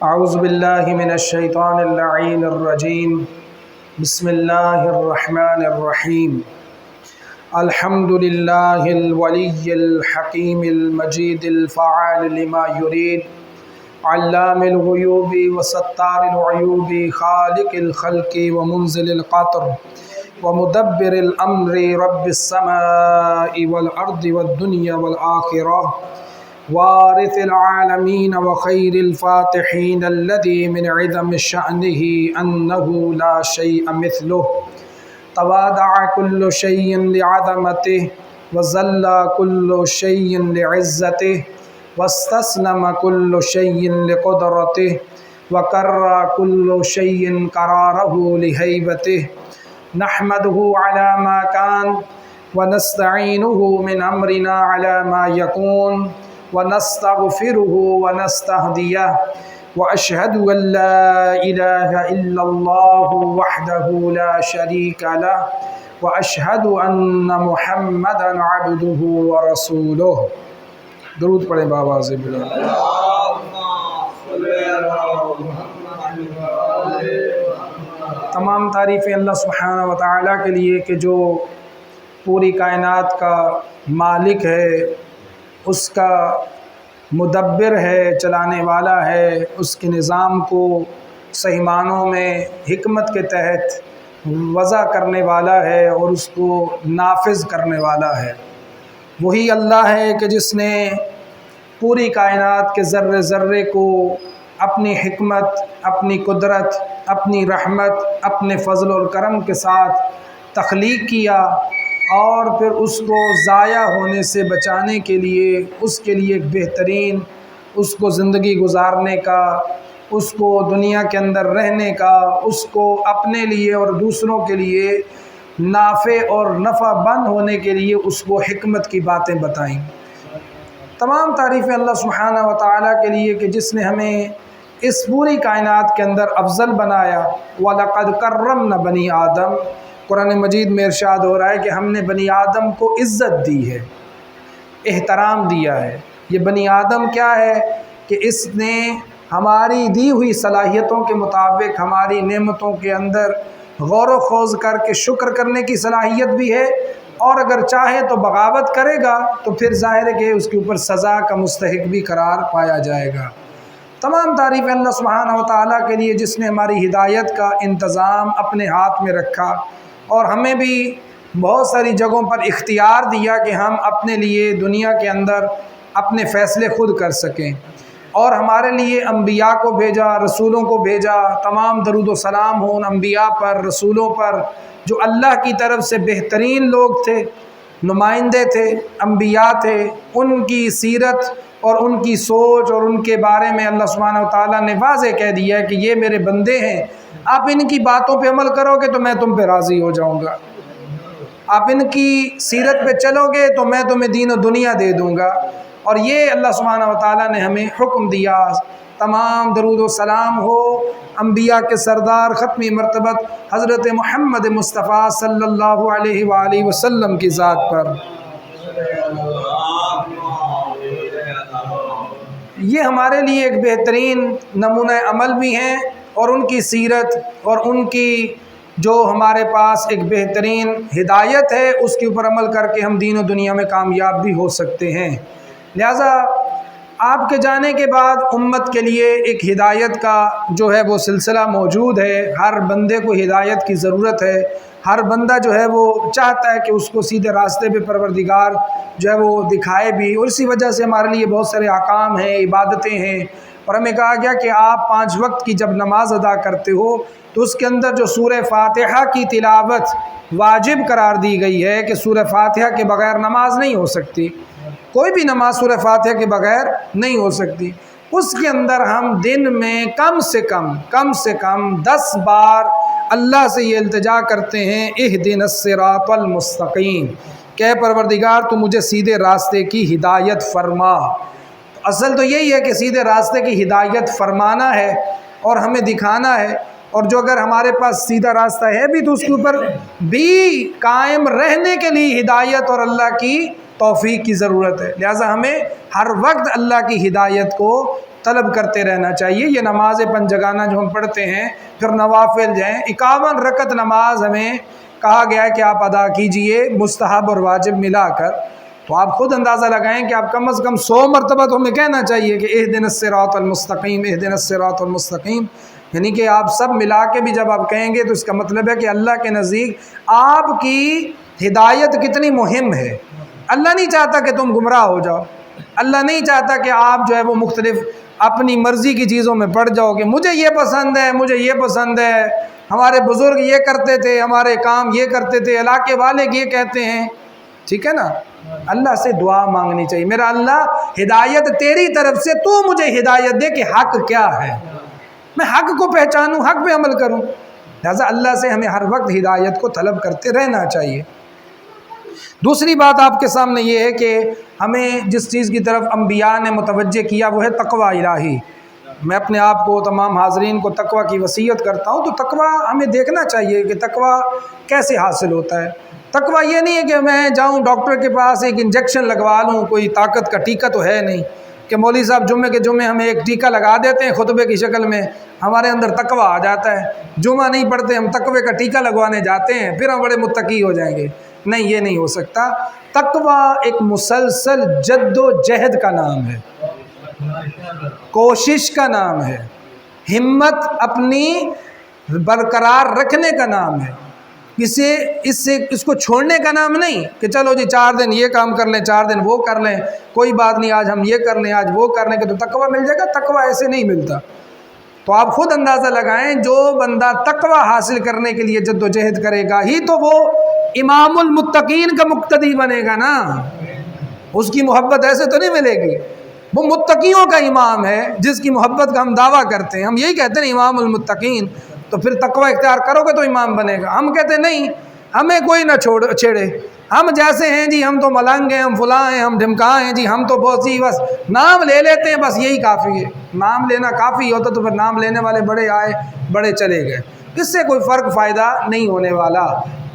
اعوذ باللہ من الشیطان اللعین الرجیم بسم اللہ الرحمن الرحیم الحمد للہ الولی الحکیم المجید الفعال لما یرید علام الغیوب وستار العیوب خالق الخلق ومنزل القطر ومدبر الامر رب السماء والارض والدنیا والآخرہ وارث العالمین وخیر الفاتحین الذی من عظم شأنہ انہ لا شیء مثلہ تواضع کل شیء لعظمتہ وذل کل شیء لعزتہ واستسلم کل شیء لقدرتہ وکر کل شیء قرارہ لہیبتہ نحمدہ علی ما کان ونستعینہ من امرنا علی ما یکون ونستغفره ونستهديه وأشهد أن لا إله إلا الله وحده لا شريك له وأشهد أن محمدا عبده ورسوله. درود پڑھیں بابا سے بلال. تمام تعریفیں اللہ سبحانہ و تعالیٰ کے لیے کہ جو پوری کائنات کا مالک ہے، اس کا مدبر ہے، چلانے والا ہے، اس کے نظام کو صحیح معنوں میں حکمت کے تحت وضع کرنے والا ہے اور اس کو نافذ کرنے والا ہے. وہی اللہ ہے کہ جس نے پوری کائنات کے ذرے ذرے کو اپنی حکمت، اپنی قدرت، اپنی رحمت، اپنے فضل اور کرم کے ساتھ تخلیق کیا اور پھر اس کو ضائع ہونے سے بچانے کے لیے اس کے لیے ایک بہترین، اس کو زندگی گزارنے کا، اس کو دنیا کے اندر رہنے کا، اس کو اپنے لیے اور دوسروں کے لیے نافع اور نفع بند ہونے کے لیے اس کو حکمت کی باتیں بتائیں. تمام تعریفیں اللہ سبحانہ و تعالیٰ کے لیے کہ جس نے ہمیں اس پوری کائنات کے اندر افضل بنایا. وَلَقَدْ كَرَّمْنَا بَنِي آدم. قرآن مجید میں ارشاد ہو رہا ہے کہ ہم نے بنی آدم کو عزت دی ہے، احترام دیا ہے. یہ بنی آدم کیا ہے کہ اس نے ہماری دی ہوئی صلاحیتوں کے مطابق ہماری نعمتوں کے اندر غور و خوض کر کے شکر کرنے کی صلاحیت بھی ہے، اور اگر چاہے تو بغاوت کرے گا تو پھر ظاہر ہے کہ اس کے اوپر سزا کا مستحق بھی قرار پایا جائے گا. تمام تعریف اللہ سبحانہ و تعالیٰ کے لیے جس نے ہماری ہدایت کا انتظام اپنے ہاتھ میں رکھا اور ہمیں بھی بہت ساری جگہوں پر اختیار دیا کہ ہم اپنے لیے دنیا کے اندر اپنے فیصلے خود کر سکیں، اور ہمارے لیے انبیاء کو بھیجا، رسولوں کو بھیجا. تمام درود و سلام ہوں انبیاء پر، رسولوں پر، جو اللہ کی طرف سے بہترین لوگ تھے، نمائندے تھے، انبیاء تھے. ان کی سیرت اور ان کی سوچ اور ان کے بارے میں اللہ سبحانہ و تعالیٰ نے واضح کہہ دیا ہے کہ یہ میرے بندے ہیں، آپ ان کی باتوں پہ عمل کرو گے تو میں تم پہ راضی ہو جاؤں گا، آپ ان کی سیرت پہ چلو گے تو میں تمہیں دین و دنیا دے دوں گا. اور یہ اللہ سبحانہ و تعالیٰ نے ہمیں حکم دیا. تمام درود و سلام ہو انبیاء کے سردار ختمی مرتبت حضرت محمد مصطفیٰ صلی اللہ علیہ وآلہ وسلم کی ذات پر. یہ ہمارے لیے ایک بہترین نمونہ عمل بھی ہیں، اور ان کی سیرت اور ان کی جو ہمارے پاس ایک بہترین ہدایت ہے اس کے اوپر عمل کر کے ہم دین و دنیا میں کامیاب بھی ہو سکتے ہیں. لہٰذا آپ کے جانے کے بعد امت کے لیے ایک ہدایت کا جو ہے وہ سلسلہ موجود ہے. ہر بندے کو ہدایت کی ضرورت ہے. ہر بندہ جو ہے وہ چاہتا ہے کہ اس کو سیدھے راستے پہ پروردگار جو ہے وہ دکھائے بھی، اور اسی وجہ سے ہمارے لیے بہت سارے احکام ہیں، عبادتیں ہیں. اور ہمیں کہا گیا کہ آپ 5 وقت کی جب نماز ادا کرتے ہو تو اس کے اندر جو سورہ فاتحہ کی تلاوت واجب قرار دی گئی ہے کہ سورہ فاتحہ کے بغیر نماز نہیں ہو سکتی، کوئی بھی نماز سورہ فاتحہ کے بغیر نہیں ہو سکتی. اس کے اندر ہم دن میں کم سے کم 10 بار اللہ سے یہ التجا کرتے ہیں اہدنا الصراط المستقیم، کہ پروردگار تو مجھے سیدھے راستے کی ہدایت فرما. اصل تو یہی ہے کہ سیدھے راستے کی ہدایت فرمانا ہے اور ہمیں دکھانا ہے، اور جو اگر ہمارے پاس سیدھا راستہ ہے بھی تو اس کے اوپر بھی قائم رہنے کے لیے ہدایت اور اللہ کی توفیق کی ضرورت ہے. لہٰذا ہمیں ہر وقت اللہ کی ہدایت کو طلب کرتے رہنا چاہیے۔ یہ نماز پنجگانہ جو ہم پڑھتے ہیں، پھر نوافل جو ہیں، 51 رکعت نماز ہمیں کہا گیا ہے کہ آپ ادا کیجئے مستحب اور واجب ملا کر۔ تو آپ خود اندازہ لگائیں کہ آپ کم از کم 100 مرتبہ تو ہمیں کہنا چاہیے کہ اہدنا الصراط المستقیم، اہدنا الصراط المستقیم، یعنی کہ آپ سب ملا کے بھی جب آپ کہیں گے تو اس کا مطلب ہے کہ اللہ کے نزدیک آپ کی ہدایت کتنی مہم ہے۔ اللہ نہیں چاہتا کہ تم گمراہ ہو جاؤ، اللہ نہیں چاہتا کہ آپ جو ہے وہ مختلف اپنی مرضی کی چیزوں میں پڑ جاؤ کہ مجھے یہ پسند ہے، مجھے یہ پسند ہے، ہمارے بزرگ یہ کرتے تھے، ہمارے کام یہ کرتے تھے، علاقے والے یہ کہتے ہیں، ٹھیک ہے نا۔ اللہ سے دعا مانگنی چاہیے، میرا اللہ ہدایت تیری طرف سے، تو مجھے ہدایت دے کہ حق کیا ہے، میں حق کو پہچانوں، حق پہ عمل کروں۔ لہذا اللہ سے ہمیں ہر وقت ہدایت کو طلب کرتے رہنا چاہیے۔ دوسری بات آپ کے سامنے یہ ہے کہ ہمیں جس چیز کی طرف انبیاء نے متوجہ کیا وہ ہے تقوی الہی۔ میں اپنے آپ کو، تمام حاضرین کو تقوی کی وصیت کرتا ہوں۔ تو تقوی ہمیں دیکھنا چاہیے کہ تقوی کیسے حاصل ہوتا ہے۔ تقوی یہ نہیں ہے کہ میں جاؤں ڈاکٹر کے پاس ایک انجیکشن لگوا لوں، کوئی طاقت کا ٹیکہ تو ہے نہیں کہ مولوی صاحب جمعے کے جمعے ہمیں ایک ٹیکہ لگا دیتے ہیں خطبے کی شکل میں، ہمارے اندر تقوی آ جاتا ہے، جمعہ نہیں پڑھتے ہم تقوی کا ٹیکہ لگوانے جاتے ہیں، پھر ہم بڑے متقی ہو جائیں گے۔ نہیں، یہ نہیں ہو سکتا۔ تقوی ایک مسلسل جد و جہد کا نام ہے، کوشش کا نام ہے، ہمت اپنی برقرار رکھنے کا نام ہے، اس کو چھوڑنے کا نام نہیں کہ چلو جی 4 دن یہ کام کر لیں، 4 دن وہ کر لیں، کوئی بات نہیں آج ہم یہ کر لیں، آج وہ کر لیں کہ تو تقوی مل جائے گا۔ تقوی ایسے نہیں ملتا۔ تو آپ خود اندازہ لگائیں، جو بندہ تقوی حاصل کرنے کے لیے جد و جہد کرے گا ہی تو وہ امام المتقین کا مقتدی بنے گا نا۔ اس کی محبت ایسے تو نہیں ملے گی، وہ متقیوں کا امام ہے جس کی محبت کا ہم دعویٰ کرتے ہیں، ہم یہی کہتے ہیں امام المتقین، تو پھر تقوی اختیار کرو گے تو امام بنے گا۔ ہم کہتے ہیں نہیں، ہمیں کوئی نہ چھیڑے، ہم جیسے ہیں جی، ہم تو ملنگ ہیں، ہم فلاں ہیں، ہم ڈھمکا ہیں جی، ہم تو بہت سی بس نام لے لیتے ہیں، بس یہی کافی ہے۔ نام لینا کافی ہوتا تو پھر نام لینے والے بڑے آئے بڑے چلے گئے، اس سے کوئی فرق فائدہ نہیں ہونے والا۔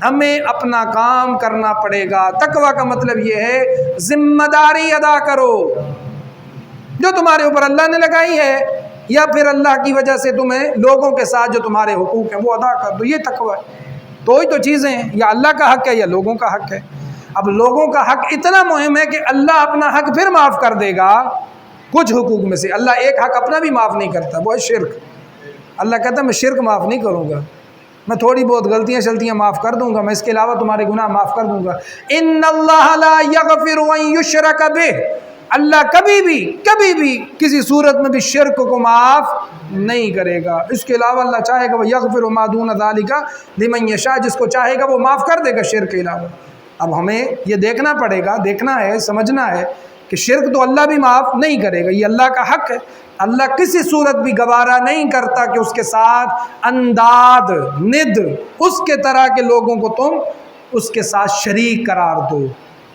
ہمیں اپنا کام کرنا پڑے گا۔ تقوی کا مطلب یہ ہے ذمہ داری ادا کرو جو تمہارے اوپر اللہ نے لگائی ہے، یا پھر اللہ کی وجہ سے تمہیں لوگوں کے ساتھ جو تمہارے حقوق ہیں وہ ادا کر دو، یہ تقوی ہے۔ دو ہی تو چیزیں ہیں، یا اللہ کا حق ہے یا لوگوں کا حق ہے۔ اب لوگوں کا حق اتنا مہم ہے کہ اللہ اپنا حق پھر معاف کر دے گا۔ کچھ حقوق میں سے اللہ ایک حق اپنا بھی معاف نہیں کرتا، وہ ہے شرک۔ اللہ کہتا ہے میں شرک معاف نہیں کروں گا، میں تھوڑی بہت غلطیاں شلطیاں معاف کر دوں گا، میں اس کے علاوہ تمہارے گناہ معاف کر دوں گا۔ ان اللہ لا یغفر ان یشرک بہ، اللہ کبھی بھی کسی صورت میں بھی شرک کو معاف نہیں کرے گا۔ اس کے علاوہ اللہ چاہے گا وہ یغفر ما دون ذلک لمن یشاء، جس کو چاہے گا وہ معاف کر دے گا شرک کے علاوہ۔ اب ہمیں یہ دیکھنا پڑے گا، دیکھنا ہے، سمجھنا ہے کہ شرک تو اللہ بھی معاف نہیں کرے گا، یہ اللہ کا حق ہے۔ اللہ کسی صورت بھی گوارا نہیں کرتا کہ اس کے ساتھ انداد ند اس کے طرح کے لوگوں کو تم اس کے ساتھ شریک قرار دو،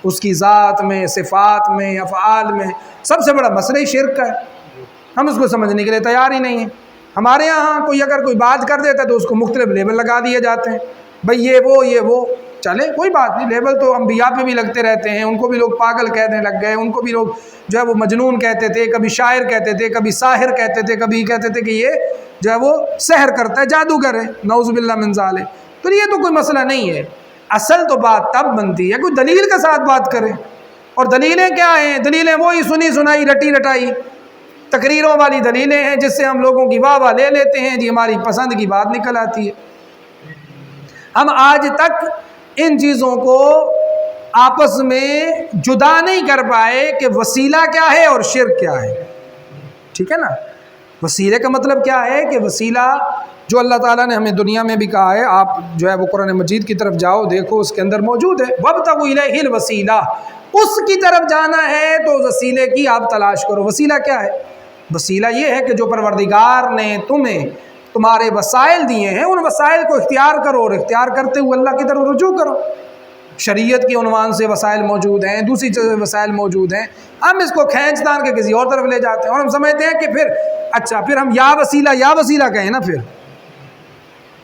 اس کی ذات میں، صفات میں، افعال میں۔ سب سے بڑا مسئلہ ہی شرک کا ہے، ہم اس کو سمجھنے کے لیے تیار ہی نہیں ہیں۔ ہمارے یہاں اگر کوئی بات کر دیتا ہے تو اس کو مختلف لیبل لگا دیے جاتے ہیں، بھئی یہ وہ چلے کوئی بات نہیں، لیبل تو انبیاء پہ بھی لگتے رہتے ہیں، ان کو بھی لوگ پاگل کہنے لگ گئے، ان کو بھی لوگ جو ہے وہ مجنون کہتے تھے، کبھی شاعر کہتے تھے، کبھی ساحر کہتے تھے، کبھی کہتے تھے کہ یہ جو ہے وہ سحر کرتا ہے، جادوگر ہے، نعوذ باللہ من ذالک۔ تو یہ تو کوئی مسئلہ نہیں ہے۔ اصل تو بات تب بنتی ہے کوئی دلیل کے ساتھ بات کرے، اور دلیلیں کیا ہیں؟ دلیلیں وہی سنی سنائی رٹی رٹائی تقریروں والی دلیلیں ہیں جس سے ہم لوگوں کی واہ واہ لے لیتے ہیں جی، ہماری پسند کی بات نکل آتی ہے۔ ہم آج تک ان چیزوں کو آپس میں جدا نہیں کر پائے کہ وسیلہ کیا ہے اور شرک کیا ہے، ٹھیک ہے نا۔ وسیلے کا مطلب کیا ہے کہ وسیلہ جو اللہ تعالیٰ نے ہمیں دنیا میں بھی کہا ہے، آپ جو ہے وہ قرآن مجید کی طرف جاؤ، دیکھو اس کے اندر موجود ہے، وَابْتَغُوا إِلَيْهِ الْوَسِيلَةَ، اس کی طرف جانا ہے تو وسیلے کی آپ تلاش کرو۔ وسیلہ کیا ہے؟ وسیلہ یہ ہے کہ جو پروردگار نے تمہیں تمہارے وسائل دیے ہیں، ان وسائل کو اختیار کرو، اور اختیار کرتے ہوئے اللہ کی طرف رجوع کرو۔ شریعت کے عنوان سے وسائل موجود ہیں، دوسری چیزیں وسائل موجود ہیں، ہم اس کو کھینچ تان کے کسی اور طرف لے جاتے ہیں، اور ہم سمجھتے ہیں کہ پھر ہم یا وسیلہ کہیں نا۔ پھر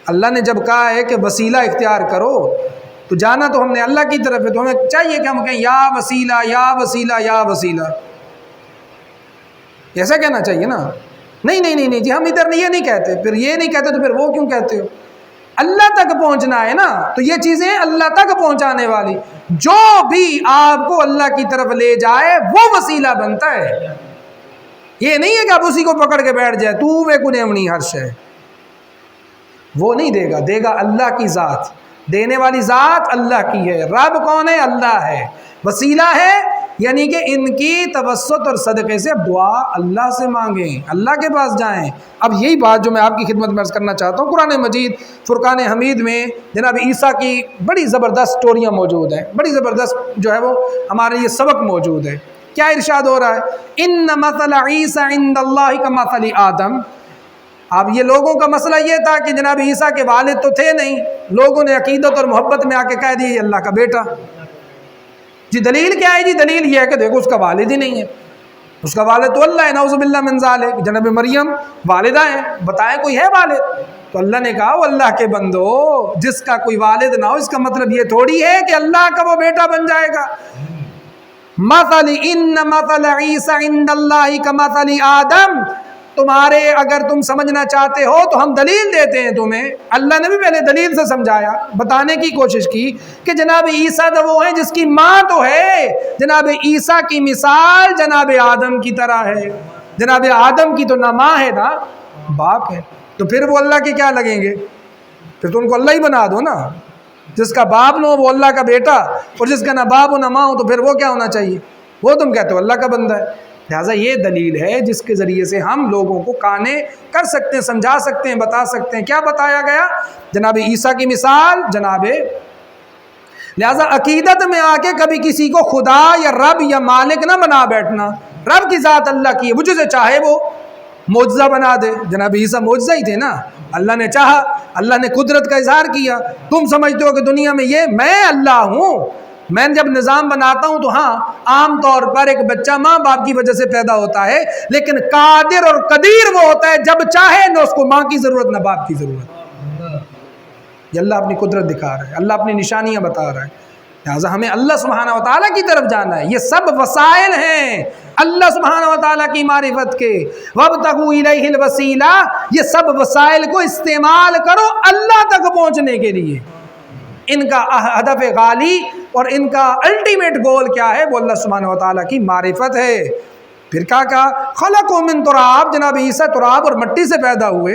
اللہ نے جب کہا ہے کہ وسیلہ اختیار کرو تو جانا تو ہم نے اللہ کی طرف ہے، تو ہمیں چاہیے کہ ہم کہیں یا وسیلہ یا وسیلہ یا وسیلہ۔ ایسا کہنا چاہیے نا، نہیں نہیں نہیں نہیں جی ہم ادھر یہ نہیں کہتے، پھر یہ نہیں کہتے تو پھر وہ کیوں کہتے ہو؟ اللہ تک پہنچنا ہے نا، تو یہ چیزیں اللہ تک پہنچانے والی، جو بھی آپ کو اللہ کی طرف لے جائے وہ وسیلہ بنتا ہے۔ یہ نہیں ہے کہ آپ اسی کو پکڑ کے بیٹھ جائے تو میں کو نیمنی ہر شے، وہ نہیں دے گا، دے گا اللہ کی ذات، دینے والی ذات اللہ کی ہے۔ رب کون ہے؟ اللہ ہے۔ وسیلہ ہے یعنی کہ ان کی توسط اور صدقے سے دعا اللہ سے مانگیں، اللہ کے پاس جائیں۔ اب یہی بات جو میں آپ کی خدمت میں عرض کرنا چاہتا ہوں، قرآن مجید فرقان حمید میں جناب عیسیٰ کی بڑی زبردست سٹوریاں موجود ہیں، بڑی زبردست جو ہے وہ ہمارے یہ سبق موجود ہے۔ کیا ارشاد ہو رہا ہے؟ ان مثل عیسیٰ عند اللہ کمثل آدم۔ اب یہ لوگوں کا مسئلہ یہ تھا کہ جناب عیسیٰ کے والد تو تھے نہیں، لوگوں نے عقیدت اور محبت میں آ کے کہہ دیا یہ اللہ کا بیٹا۔ جی دلیل کیا ہے؟ جی دلیل یہ ہے کہ دیکھو اس کا والد ہی نہیں ہے، اس کا والد تو اللہ ہے، نعوذ باللہ من ذالک۔ جناب مریم والدہ ہیں، بتائیں کوئی ہے والد؟ تو اللہ نے کہا وہ اللہ کے بندو، جس کا کوئی والد نہ ہو اس کا مطلب یہ تھوڑی ہے کہ اللہ کا وہ بیٹا بن جائے گا۔ مثل ان مثل عیسیٰ عند اللہ کمثل آدم، تمہارے اگر تم سمجھنا چاہتے ہو تو ہم دلیل دیتے ہیں تمہیں۔ اللہ نے بھی پہلے دلیل سے سمجھایا، بتانے کی کوشش کی کہ جناب عیسیٰ تو وہ ہیں جس کی ماں تو ہے، جناب عیسیٰ کی مثال جناب آدم کی طرح ہے۔ جناب آدم کی تو نہ ماں ہے نہ باپ ہے، تو پھر وہ اللہ کے کیا لگیں گے؟ پھر تو ان کو اللہ ہی بنا دو نا۔ جس کا باپ نہ ہو وہ اللہ کا بیٹا، اور جس کا نہ باپ ہو نہ ماں ہو تو پھر وہ کیا ہونا چاہیے؟ وہ تم کہتے ہو اللہ کا بندہ ہے۔ لہٰذا یہ دلیل ہے جس کے ذریعے سے ہم لوگوں کو قانے کر سکتے ہیں، سمجھا سکتے ہیں، بتا سکتے ہیں۔ کیا بتایا گیا؟ جناب عیسیٰ کی مثال جناب۔ لہٰذا عقیدت میں آ کے کبھی کسی کو خدا یا رب یا مالک نہ بنا بیٹھنا۔ رب کی ذات اللہ کی ہے، وہ جسے چاہے وہ معجزہ بنا دے۔ جناب عیسیٰ معجزہ ہی تھے نا، اللہ نے چاہا، اللہ نے قدرت کا اظہار کیا۔ تم سمجھتے ہو کہ دنیا میں یہ میں اللہ ہوں، میں جب نظام بناتا ہوں تو ہاں عام طور پر ایک بچہ ماں باپ کی وجہ سے پیدا ہوتا ہے، لیکن قادر اور قدیر وہ ہوتا ہے جب چاہے نہ اس کو ماں کی ضرورت نہ باپ کی ضرورت۔ یہ اللہ اپنی قدرت دکھا رہا ہے، اللہ اپنی نشانیاں بتا رہا ہے۔ لہٰذا ہمیں اللہ سبحانہ و تعالیٰ کی طرف جانا ہے۔ یہ سب وسائل ہیں اللہ سبحانہ و تعالیٰ کی معرفت کے۔ وَابْتَغُوا إِلَيْهِ الْوَسِيلَةَ، یہ سب وسائل کو استعمال کرو اللہ تک پہنچنے کے لیے۔ ان کا ہدف غالی اور ان کا الٹیمیٹ گول کیا ہے؟ وہ اللہ سبحانہ و تعالیٰ کی معرفت ہے۔ پھر کیا کہا؟ خلقوا من تراب، جناب عیسیٰ تراب اور مٹی سے پیدا ہوئے،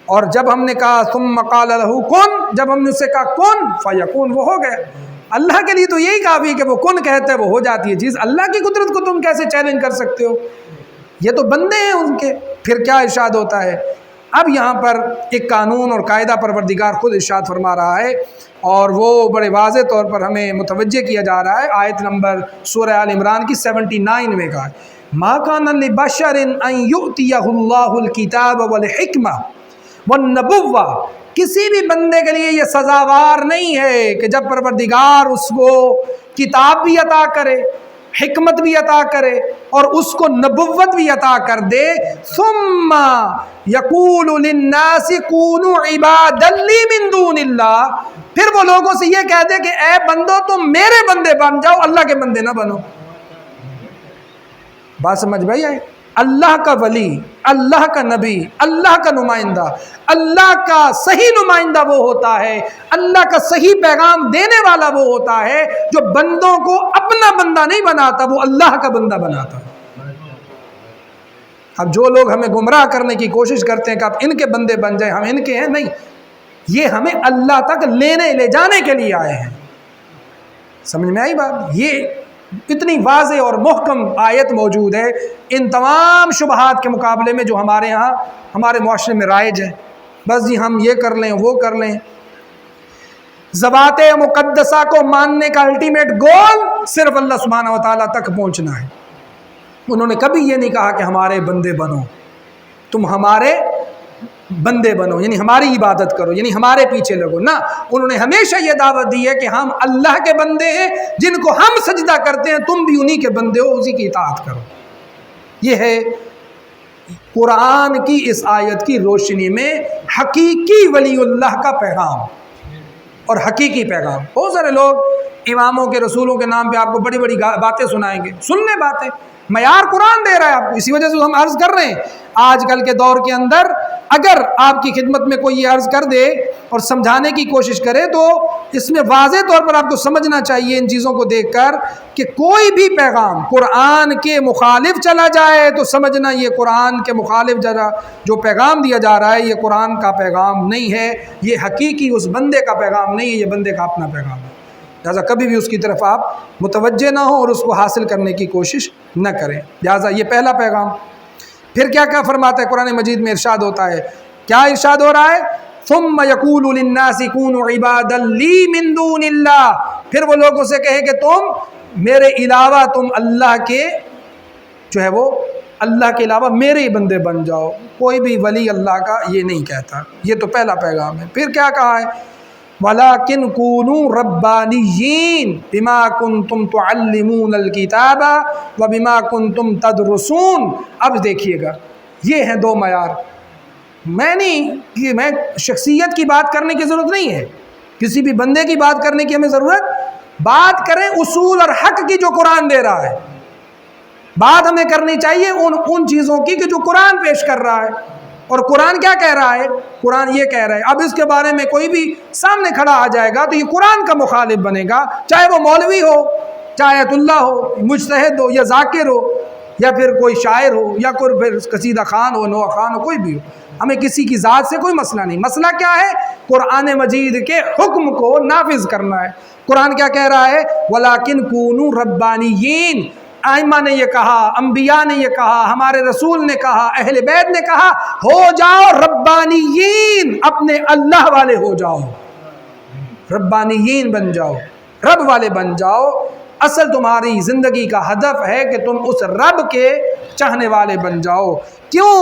اور جب ہم نے کہا ثم قال له کن، جب ہم نے اس سے کہا کن فیکون، وہ ہو گئے۔ اللہ کے لیے تو یہی کافی ہے کہ وہ کن کہتا ہے وہ ہو جاتی ہے چیز۔ اللہ کی قدرت کو تم کیسے چیلنج کر سکتے ہو؟ یہ تو بندے ہیں ان کے۔ پھر کیا ارشاد ہوتا ہے؟ اب یہاں پر ایک قانون اور قاعدہ پروردگار خود ارشاد فرما رہا ہے، اور وہ بڑے واضح طور پر ہمیں متوجہ کیا جا رہا ہے۔ آیت نمبر سورہ آل عمران کی 79 میں کہا ہے ما کان لبشر ان یؤتیہ اللہ الکتاب والحکمہ والنبوہ، کسی بھی بندے کے لیے یہ سزاوار نہیں ہے کہ جب پروردگار اس کو کتاب بھی عطا کرے، حکمت بھی عطا کرے اور اس کو نبوت بھی عطا کر دے، ثم یقول للناس کونوا عبادا لی من دون اللہ، پھر وہ لوگوں سے یہ کہہ دے کہ اے بندو تم میرے بندے بن جاؤ، اللہ کے بندے نہ بنو۔ بات سمجھ بھائی آئے؟ اللہ کا ولی، اللہ کا نبی، اللہ کا نمائندہ، اللہ کا صحیح نمائندہ وہ ہوتا ہے، اللہ کا صحیح پیغام دینے والا وہ ہوتا ہے جو بندوں کو اپنا بندہ نہیں بناتا، وہ اللہ کا بندہ بناتا۔ اب جو لوگ ہمیں گمراہ کرنے کی کوشش کرتے ہیں کہ آپ ان کے بندے بن جائیں، ہم ان کے ہیں، نہیں، یہ ہمیں اللہ تک لے جانے کے لیے آئے ہیں۔ سمجھ میں آئی بات؟ یہ اتنی واضح اور محکم آیت موجود ہے ان تمام شبہات کے مقابلے میں جو ہمارے ہاں ہمارے معاشرے میں رائج ہے۔ بس جی ہم یہ کر لیں وہ کر لیں۔ ذوات مقدسہ کو ماننے کا الٹیمیٹ گول صرف اللہ سبحانہ و تعالیٰ تک پہنچنا ہے۔ انہوں نے کبھی یہ نہیں کہا کہ ہمارے بندے بنو، تم ہمارے بندے بنو یعنی ہماری عبادت کرو، یعنی ہمارے پیچھے لگو، نہ، انہوں نے ہمیشہ یہ دعوت دی ہے کہ ہم اللہ کے بندے ہیں، جن کو ہم سجدہ کرتے ہیں تم بھی انہی کے بندے ہو، اسی کی اطاعت کرو۔ یہ ہے قرآن کی اس آیت کی روشنی میں حقیقی ولی اللہ کا پیغام اور حقیقی پیغام۔ بہت سارے لوگ اماموں کے رسولوں کے نام پہ آپ کو بڑی بڑی باتیں سنائیں گے، سن لیں باتیں، معیار قرآن دے رہا ہے آپ کو۔ اسی وجہ سے ہم عرض کر رہے ہیں آج کل کے دور کے اندر اگر آپ کی خدمت میں کوئی یہ عرض کر دے اور سمجھانے کی کوشش کرے تو اس میں واضح طور پر آپ کو سمجھنا چاہیے ان چیزوں کو دیکھ کر کہ کوئی بھی پیغام قرآن کے مخالف چلا جائے تو سمجھنا یہ قرآن کے مخالف جو پیغام دیا جا رہا ہے یہ قرآن کا پیغام نہیں ہے، یہ حقیقی اس بندے کا پیغام نہیں ہے، یہ بندے کا اپنا پیغام ہے۔ لہٰذا کبھی بھی اس کی طرف آپ متوجہ نہ ہوں اور اس کو حاصل کرنے کی کوشش نہ کریں۔ لہٰذا یہ پہلا پیغام۔ پھر کیا کیا فرماتا ہے قرآن مجید میں؟ ارشاد ہوتا ہے، کیا ارشاد ہو رہا ہے؟ ثم یقول للناس کونوا عبادا لی من دون اللہ، پھر وہ لوگوں سے کہے کہ تم میرے علاوہ تم اللہ کے جو ہے وہ اللہ کے علاوہ میرے ہی بندے بن جاؤ، کوئی بھی ولی اللہ کا یہ نہیں کہتا۔ یہ تو پہلا پیغام ہے۔ پھر کیا کہا ہے؟ وَلَكِنْ كُونُوا رَبَّانِيِّينَ بِمَا كُنْتُمْ تُعَلِّمُونَ الْكِتَابَ وَبِمَا كُنْتُمْ تَدْرُسُونَ۔ اب دیکھیے گا یہ ہیں دو معیار۔ میں شخصیت کی بات کرنے کی ضرورت نہیں ہے، کسی بھی بندے کی بات کرنے کی ہمیں ضرورت، بات کریں اصول اور حق کی جو قرآن دے رہا ہے۔ بات ہمیں کرنی چاہیے ان چیزوں کی کہ جو قرآن پیش کر رہا ہے۔ اور قرآن کیا کہہ رہا ہے؟ قرآن یہ کہہ رہا ہے۔ اب اس کے بارے میں کوئی بھی سامنے کھڑا آ جائے گا تو یہ قرآن کا مخالف بنے گا، چاہے وہ مولوی ہو، چاہے آیت اللہ ہو، مجتہد ہو یا ذاکر ہو یا پھر کوئی شاعر ہو یا کوئی پھر قصیدہ خان ہو، نوح خان ہو، کوئی بھی ہو۔ ہمیں کسی کی ذات سے کوئی مسئلہ نہیں۔ مسئلہ کیا ہے؟ قرآن مجید کے حکم کو نافذ کرنا ہے۔ قرآن کیا کہہ رہا ہے؟ وَلَكِنْ كُونُوا رَبَّانِيِّينَ۔ ائمہ نے یہ کہا، انبیاء نے یہ کہا، ہمارے رسول نے کہا، اہل بیت نے کہا، ہو جاؤ ربانیین، اپنے اللہ والے ہو جاؤ، ربانیین بن جاؤ، رب والے بن جاؤ۔ اصل تمہاری زندگی کا ہدف ہے کہ تم اس رب کے چاہنے والے بن جاؤ۔ کیوں؟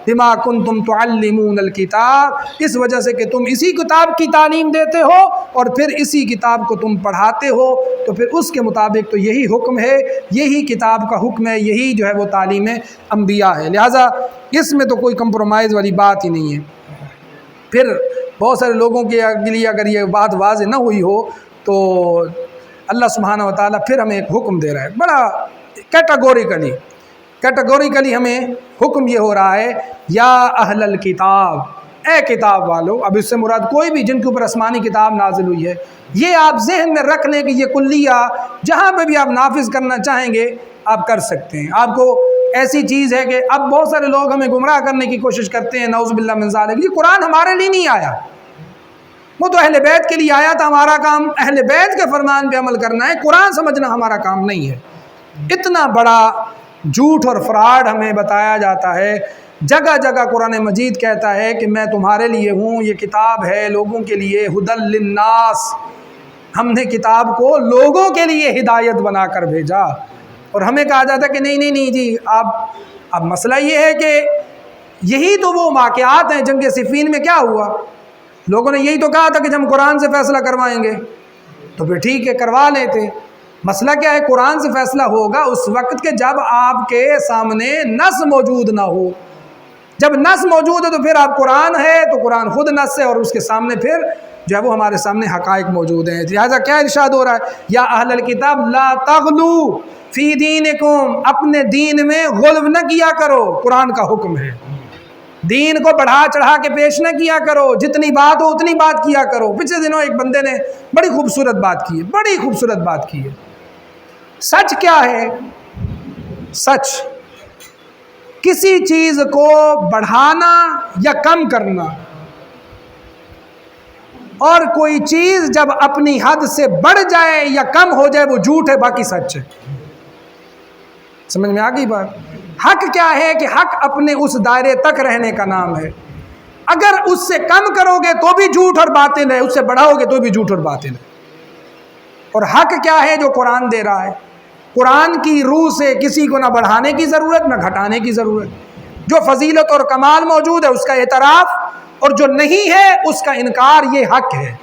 بما کنتم تعلمون الکتاب، اس وجہ سے کہ تم اسی کتاب کی تعلیم دیتے ہو اور پھر اسی کتاب کو تم پڑھاتے ہو، تو پھر اس کے مطابق تو یہی حکم ہے، یہی کتاب کا حکم ہے، یہی جو ہے وہ تعلیم انبیاء ہے۔ لہٰذا اس میں تو کوئی کمپرومائز والی بات ہی نہیں ہے۔ پھر بہت سارے لوگوں کے لیے اگر یہ بات واضح نہ ہوئی ہو تو اللہ سبحانہ و تعالیٰ پھر ہمیں ایک حکم دے رہا ہے، بڑا کیٹیگوریکلی ہمیں حکم یہ ہو رہا ہے، یا اہل الکتاب، اے کتاب والو۔ اب اس سے مراد کوئی بھی جن کے اوپر آسمانی کتاب نازل ہوئی ہے، یہ آپ ذہن میں رکھ لیں کہ یہ کلیہ جہاں پہ بھی آپ نافذ کرنا چاہیں گے آپ کر سکتے ہیں۔ آپ کو ایسی چیز ہے کہ اب بہت سارے لوگ ہمیں گمراہ کرنے کی کوشش کرتے ہیں، نعوذ باللہ من ذالک۔ یہ قرآن ہمارے لیے نہیں آیا، وہ تو اہل بیت کے لیے آیا تھا۔ ہمارا کام اہل بیت کے فرمان پہ عمل کرنا ہے، قرآن سمجھنا ہمارا کام نہیں ہے۔ اتنا بڑا جھوٹ اور فراڈ ہمیں بتایا جاتا ہے۔ جگہ جگہ قرآن مجید کہتا ہے کہ میں تمہارے لیے ہوں، یہ کتاب ہے لوگوں کے لیے، ہدی للناس۔ ہم نے کتاب کو لوگوں کے لیے ہدایت بنا کر بھیجا، اور ہمیں کہا جاتا ہے کہ نہیں جی اب مسئلہ یہ ہے کہ یہی تو وہ واقعات ہیں۔ جنگ صفین میں کیا ہوا؟ لوگوں نے یہی تو کہا تھا کہ ہم قرآن سے فیصلہ کروائیں گے، تو پھر ٹھیک ہے کروا لیتے۔ مسئلہ کیا ہے؟ قرآن سے فیصلہ ہوگا اس وقت کہ جب آپ کے سامنے نص موجود نہ ہو۔ جب نص موجود ہے تو پھر آپ قرآن ہے تو قرآن خود نص ہے، اور اس کے سامنے پھر جو ہے وہ ہمارے سامنے حقائق موجود ہیں۔ لہٰذا کیا ارشاد ہو رہا ہے؟ یا اہل الکتاب لا تغلو فی دینکم، اپنے دین میں غلو نہ کیا کرو۔ قرآن کا حکم ہے، دین کو بڑھا چڑھا کے پیش نہ کیا کرو، جتنی بات ہو اتنی بات کیا کرو۔ پچھلے دنوں ایک بندے نے بڑی خوبصورت بات کی ہے، بڑی خوبصورت بات کی ہے۔ سچ کیا ہے؟ سچ کسی چیز کو بڑھانا یا کم کرنا، اور کوئی چیز جب اپنی حد سے بڑھ جائے یا کم ہو جائے وہ جھوٹ ہے، باقی سچ ہے۔ سمجھ میں آ گئی بات؟ حق کیا ہے کہ حق اپنے اس دائرے تک رہنے کا نام ہے۔ اگر اس سے کم کرو گے تو بھی جھوٹ اور باطل ہے، اس سے بڑھاؤ گے تو بھی جھوٹ اور باطل ہے۔ اور حق کیا ہے؟ جو قرآن دے رہا ہے۔ قرآن کی روح سے کسی کو نہ بڑھانے کی ضرورت نہ گھٹانے کی ضرورت۔ جو فضیلت اور کمال موجود ہے اس کا اعتراف، اور جو نہیں ہے اس کا انکار، یہ حق ہے۔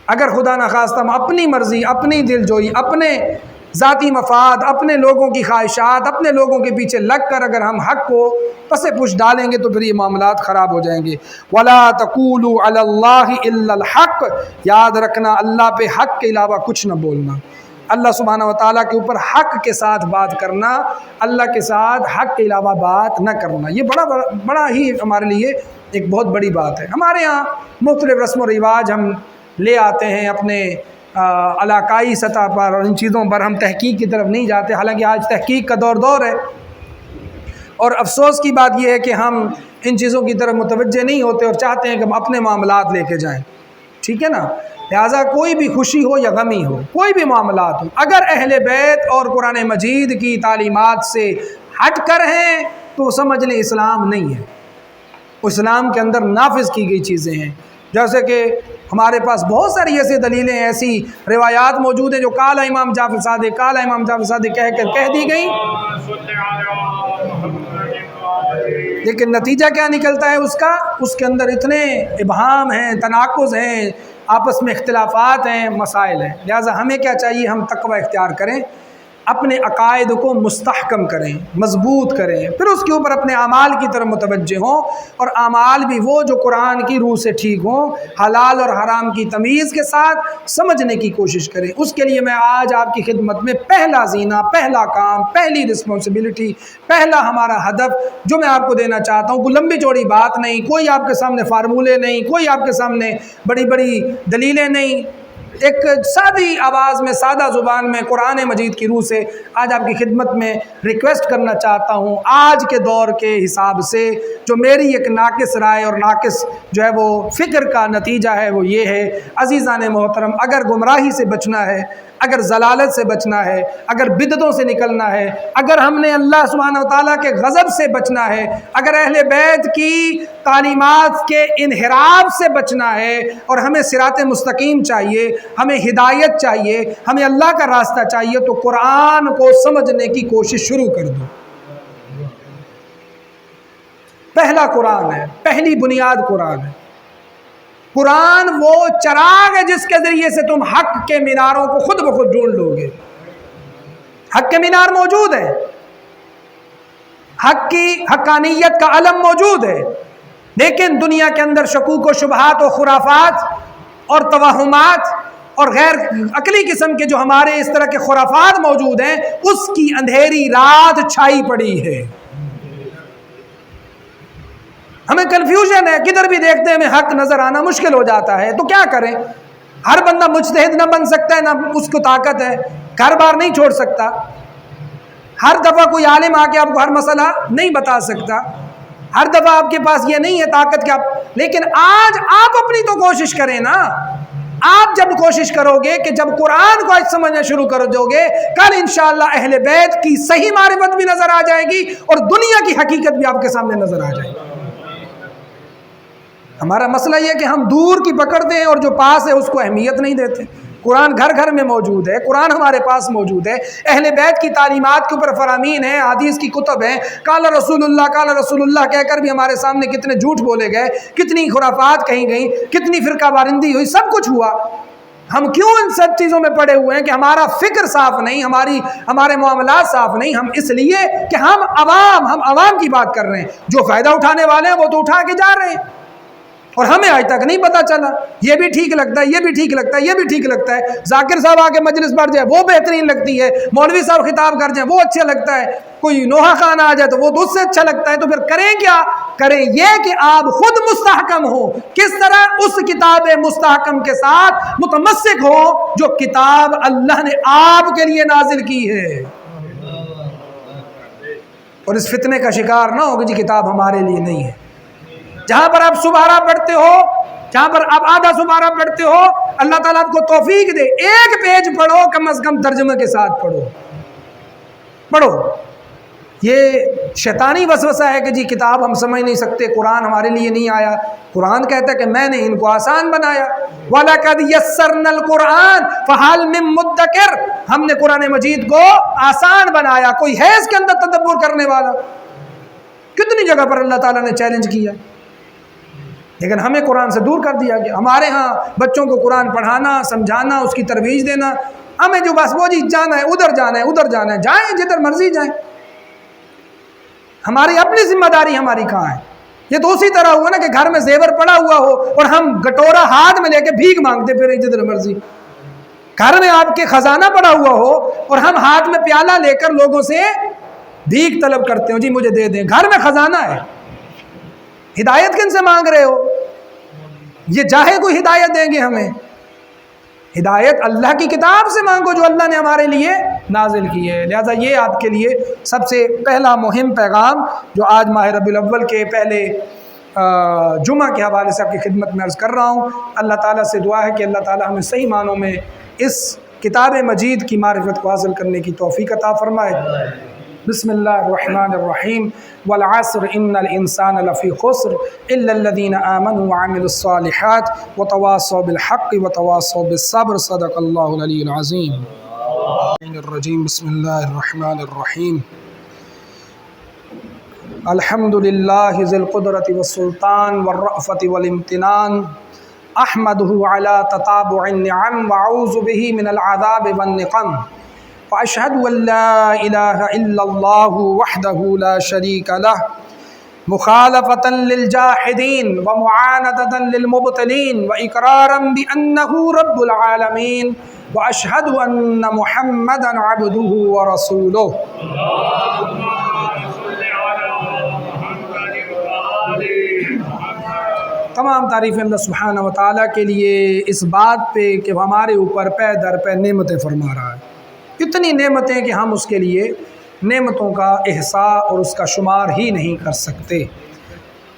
اگر خدا نخواستہ ہم اپنی مرضی، اپنی دل جوئی، اپنے ذاتی مفاد، اپنے لوگوں کی خواہشات، اپنے لوگوں کے پیچھے لگ کر اگر ہم حق کو پس پش ڈالیں گے تو پھر یہ معاملات خراب ہو جائیں گے۔ وَلَا تَقُولُوا عَلَى اللَّهِ إِلَّا الْحَقِّ، یاد رکھنا اللہ پہ حق کے علاوہ کچھ نہ بولنا۔ اللہ سبحانہ و تعالیٰ کے اوپر حق کے ساتھ بات کرنا، اللہ کے ساتھ حق کے علاوہ بات نہ کرنا، یہ بڑا ہی ہمارے لیے ایک بہت بڑی بات ہے۔ ہمارے ہاں مختلف رسم و رواج ہم لے آتے ہیں اپنے علاقائی سطح پر، اور ان چیزوں پر ہم تحقیق کی طرف نہیں جاتے، حالانکہ آج تحقیق کا دور ہے، اور افسوس کی بات یہ ہے کہ ہم ان چیزوں کی طرف متوجہ نہیں ہوتے اور چاہتے ہیں کہ ہم اپنے معاملات لے کے جائیں، ٹھیک ہے نا؟ لہٰذا کوئی بھی خوشی ہو یا غمی ہو، کوئی بھی معاملات ہو، اگر اہل بیت اور قرآن مجید کی تعلیمات سے ہٹ کر ہیں تو سمجھ لیں اسلام نہیں ہے، اسلام کے اندر نافذ کی گئی چیزیں ہیں۔ جیسے کہ ہمارے پاس بہت ساری ایسی دلیلیں، ایسی روایات موجود ہیں جو کالا امام جعفر صادق، کالا امام جعفر صادق کہہ دی گئیں، لیکن نتیجہ کیا نکلتا ہے اس کے اندر اتنے ابہام ہیں، تناقض ہیں، آپس میں اختلافات ہیں، مسائل ہیں۔ لہٰذا ہمیں کیا چاہیے؟ ہم تقوی اختیار کریں، اپنے عقائد کو مستحکم کریں، مضبوط کریں، پھر اس کے اوپر اپنے اعمال کی طرف متوجہ ہوں، اور اعمال بھی وہ جو قرآن کی روح سے ٹھیک ہوں، حلال اور حرام کی تمیز کے ساتھ سمجھنے کی کوشش کریں۔ اس کے لیے میں آج آپ کی خدمت میں پہلا زینہ، پہلا کام، پہلی رسپانسبلٹی، پہلا ہمارا ہدف جو میں آپ کو دینا چاہتا ہوں، کوئی لمبی چوڑی بات نہیں، کوئی آپ کے سامنے فارمولے نہیں، کوئی آپ کے سامنے بڑی بڑی دلیلیں نہیں، ایک سادی آواز میں، سادہ زبان میں قرآن مجید کی روح سے آج آپ کی خدمت میں ریکویسٹ کرنا چاہتا ہوں۔ آج کے دور کے حساب سے جو میری ایک ناقص رائے اور ناقص جو ہے وہ فکر کا نتیجہ ہے وہ یہ ہے، عزیزان محترم، اگر گمراہی سے بچنا ہے، اگر ضلالت سے بچنا ہے، اگر بدعتوں سے نکلنا ہے، اگر ہم نے اللہ سبحانہ و تعالیٰ کے غضب سے بچنا ہے، اگر اہل بیت کی تعلیمات کے انحراف سے بچنا ہے، اور ہمیں صراط مستقیم چاہیے، ہمیں ہدایت چاہیے، ہمیں اللہ کا راستہ چاہیے، تو قرآن کو سمجھنے کی کوشش شروع کر دو۔ پہلا قرآن ہے، پہلی بنیاد قرآن ہے۔ قرآن وہ چراغ ہے جس کے ذریعے سے تم حق کے میناروں کو خود بخود ڈھونڈ لو گے۔ حق کے مینار موجود ہے، حق کی حقانیت کا علم موجود ہے، لیکن دنیا کے اندر شکوک و شبہات و خرافات اور توہمات اور غیر عقلی قسم کے جو ہمارے اس طرح کے خرافات موجود ہیں، اس کی اندھیری رات چھائی پڑی ہے۔ ہمیں کنفیوژن ہے، کدھر بھی دیکھتے ہیں ہمیں حق نظر آنا مشکل ہو جاتا ہے، تو کیا کریں؟ ہر بندہ مجتہد نہ بن سکتا ہے، نہ اس کو طاقت ہے، گھر بار نہیں چھوڑ سکتا، ہر دفعہ کوئی عالم آ کے آپ کو ہر مسئلہ نہیں بتا سکتا، ہر دفعہ آپ کے پاس یہ نہیں ہے طاقت کہ آپ، لیکن آج آپ اپنی تو کوشش کریں نا۔ آپ جب کوشش کرو گے کہ جب قرآن کو آج سمجھنا شروع کر دو گے، کل انشاءاللہ اہل بیت کی صحیح معرفت بھی نظر آ جائے گی اور دنیا کی حقیقت بھی آپ کے سامنے نظر آ جائے گی۔ ہمارا مسئلہ یہ کہ ہم دور کی پکڑتے ہیں اور جو پاس ہے اس کو اہمیت نہیں دیتے۔ قرآن گھر گھر میں موجود ہے، قرآن ہمارے پاس موجود ہے، اہل بیت کی تعلیمات کے اوپر فرامین ہیں، حدیث کی کتب ہیں، قال رسول اللہ کہہ کر بھی ہمارے سامنے کتنے جھوٹ بولے گئے، کتنی خرافات کہیں گئیں، کتنی فرقہ وارندی ہوئی، سب کچھ ہوا۔ ہم کیوں ان سب چیزوں میں پڑے ہوئے ہیں کہ ہمارا فکر صاف نہیں، ہمارے معاملات صاف نہیں؟ ہم اس لیے کہ ہم عوام کی بات کر رہے ہیں، جو فائدہ اٹھانے والے ہیں وہ تو اٹھا کے جا رہے ہیں، اور ہمیں آج تک نہیں پتا چلا۔ یہ بھی ٹھیک لگتا ہے، یہ بھی ٹھیک لگتا ہے، یہ بھی ٹھیک لگتا ہے، ذاکر صاحب آ کے مجلس پڑھ جائے وہ بہترین لگتی ہے، مولوی صاحب خطاب کر جائیں وہ اچھا لگتا ہے، کوئی نوحہ خان آ جائے تو وہ اس سے اچھا لگتا ہے۔ تو پھر کریں کیا؟ کریں یہ کہ آپ خود مستحکم ہو، کس طرح؟ اس کتاب مستحکم کے ساتھ متمسک ہو جو کتاب اللہ نے آپ کے لیے نازل کی ہے، اور اس فتنے کا شکار نہ ہو کہ جی کتاب ہمارے لیے نہیں ہے۔ جہاں پر آپ سبحارہ پڑھتے ہو، جہاں پر آپ آدھا سبحارہ پڑھتے ہو، اللہ تعالیٰ آپ کو توفیق دے، ایک پیج پڑھو، کم از کم ترجمے کے ساتھ پڑھو۔ یہ شیطانی وسوسہ ہے کہ جی کتاب ہم سمجھ نہیں سکتے، قرآن ہمارے لیے نہیں آیا۔ قرآن کہتا ہے کہ میں نے ان کو آسان بنایا، وَلَقَدْ يَسَّرْنَا الْقُرْآنَ فَهَلْ مِن مُدَّكِرٍ، ہم نے قرآن مجید کو آسان بنایا، کوئی ہے اس کے اندر تدبر کرنے والا؟ کتنی جگہ پر اللہ تعالیٰ نے چیلنج کیا، لیکن ہمیں قرآن سے دور کر دیا گیا۔ ہمارے ہاں بچوں کو قرآن پڑھانا، سمجھانا، اس کی ترویج دینا، ہمیں جو بس وہ جی جانا ہے ادھر جانا ہے ادھر جانا ہے، جائیں جدھر مرضی جائیں، ہماری اپنی ذمہ داری ہماری کہاں ہے؟ یہ تو اسی طرح ہوا نا کہ گھر میں زیور پڑا ہوا ہو اور ہم گٹورا ہاتھ میں لے کے بھیک مانگتے پھر جدھر مرضی۔ گھر میں آپ کے خزانہ پڑا ہوا ہو اور ہم ہاتھ میں پیالہ لے کر لوگوں سے بھیک طلب کرتے ہو، جی مجھے دے دیں۔ گھر میں خزانہ ہے، ہدایت کن سے مانگ رہے ہو؟ یہ جاہے کوئی ہدایت دیں گے ہمیں؟ ہدایت اللہ کی کتاب سے مانگو جو اللہ نے ہمارے لیے نازل کی ہے۔ لہٰذا یہ آپ کے لیے سب سے پہلا مہم پیغام جو آج ماہ ربیع الاول کے پہلے جمعہ کے حوالے سے آپ کی خدمت میں عرض کر رہا ہوں۔ اللہ تعالیٰ سے دعا ہے کہ اللہ تعالیٰ ہمیں صحیح معنوں میں اس کتاب مجید کی معرفت کو حاصل کرنے کی توفیق عطا فرمائے۔ بسم اللہ الرحمن الرحیم والعصر ان الانسان لفی خسر الا الذین آمنوا وعملوا الصالحات وتواصوا بالحق وتواصوا بالصبر صدق اللہ العلی العظیم۔ الرجیم بسم اللہ الرحمن الرحیم الحمد للہ ذی القدرۃ والسلطان والرأفۃ والامتنان احمدہ علی تتابع النعم واعوذ بہ من العذاب والنقم واشهد ان لا الہ الا اللہ وحدہ لا شریک لہ مخالفۃ للجاحدین ومعاندۃ للمبطلین واقرارا بانہ رب العالمین واشهد ان محمدا عبدہ ورسولہ۔ تمام تعریفیں اللہ سبحانہ و تعالیٰ کے لیے اس بات پہ کہ ہمارے اوپر پے در پے نعمتیں فرما رہا ہے۔ اتنی نعمتیں کہ ہم اس کے لیے نعمتوں کا احصاء اور اس کا شمار ہی نہیں کر سکتے،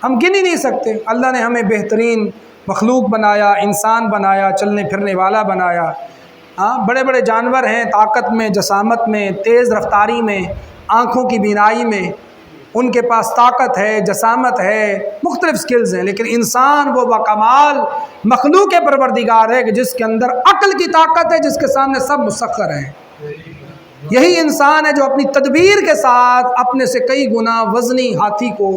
ہم گن ہی نہیں سکتے۔ اللہ نے ہمیں بہترین مخلوق بنایا، انسان بنایا، چلنے پھرنے والا بنایا۔ بڑے بڑے جانور ہیں، طاقت میں، جسامت میں، تیز رفتاری میں، آنکھوں کی بینائی میں، ان کے پاس طاقت ہے، جسامت ہے، مختلف سکلز ہیں، لیکن انسان وہ بکمال مخلوق پروردگار ہے کہ جس کے اندر عقل کی طاقت ہے، جس کے سامنے سب مسخر ہیں۔ یہی انسان ہے جو اپنی تدبیر کے ساتھ اپنے سے کئی گنا وزنی ہاتھی کو